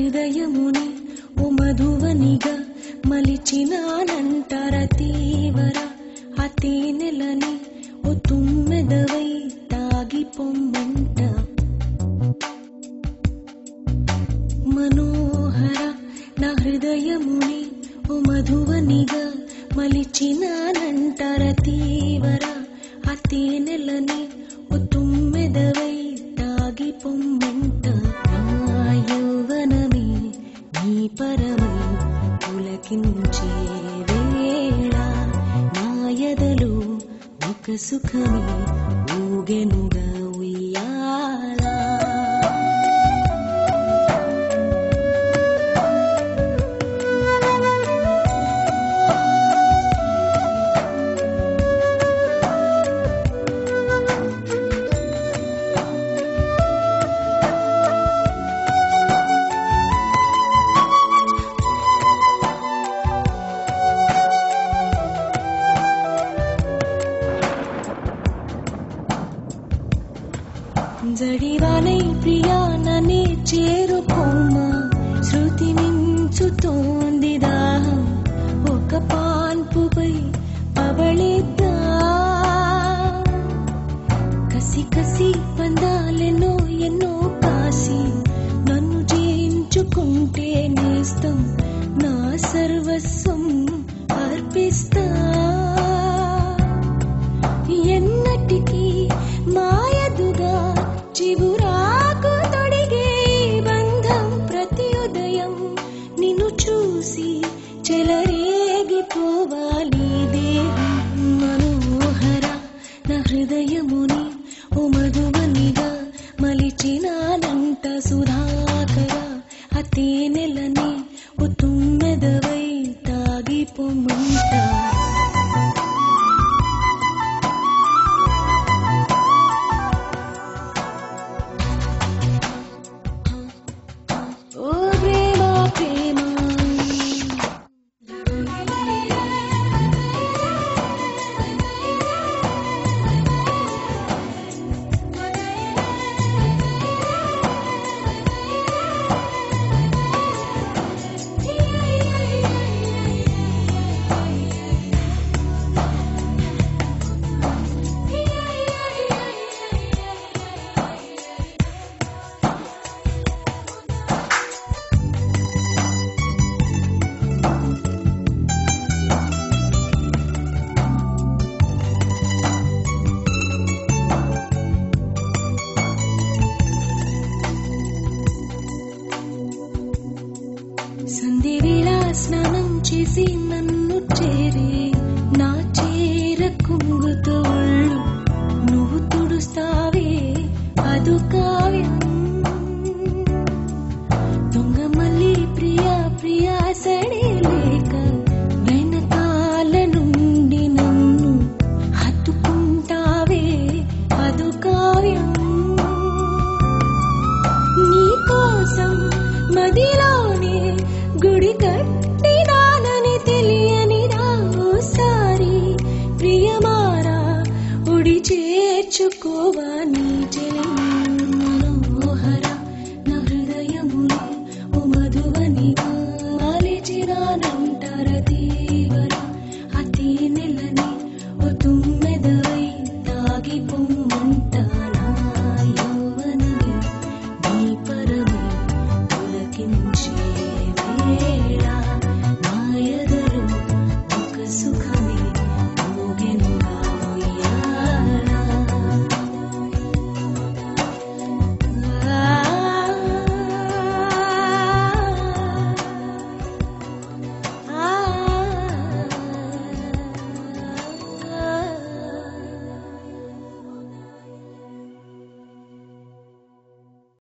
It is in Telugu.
హృదయముని ఓ మధువనిగా మలిచినానంటర తీవర ఆ తేనెలని ఓ తుమ్మెదవై తాగిపొమ్మంట మనోహర నా హృదయముని ఓ మధువనిగా మలిచినానంటర తీవర ఆ తేనెలని ఓ తుమ్మెదవై తాగిపొమ్మంట నా యౌవనమే నీ పరమై పులకించే వేళ నా యదలో ఒక సుఖమే ఊగెనుగా ఉయ్యాల జడివానై ప్రియా నన్నే చేరుకోమా శృతి మించుతోంది దాహం ఒక పాన్పుపై పవళిద్దా కసి కసి పందాలెన్నో ఎన్నో కాసి నన్ను జయించుకుంటే నేస్తం నా సర్వస్వం అర్పిస్తా ఎన్నటికీ మాయదుగా చివురాకు తొడిగే బంధం ప్రతి ఉదయం నిన్ను చూసి చెలరేగిపోవాలి దేహం మనోహర నా హృదయముని ఓ మధువనిగా మలిచినానంట సుధాకర ఆ తేనెలని ఓ తుమ్మెదవై తాగిపొమ్మంట సంధ్యవేళ స్నానం చేసి నన్ను చేరే నా చేర కుంగుతో ఒళ్ళు నువ్వు తుడుస్తావే అదు కావ్యం దొంగ మళ్ళీ ప్రియా ప్రియా సడే లేక వెనకాల నుండి నన్ను హత్తుకుంటావే అదు కావ్యం నీ కోసం మదిలోనే గుడి కట్టినానని తెలియనిదా ఓసారి ప్రియమారా ఉడి చేర్చుకోవా నీ చెలి మనోహర నా హృదయం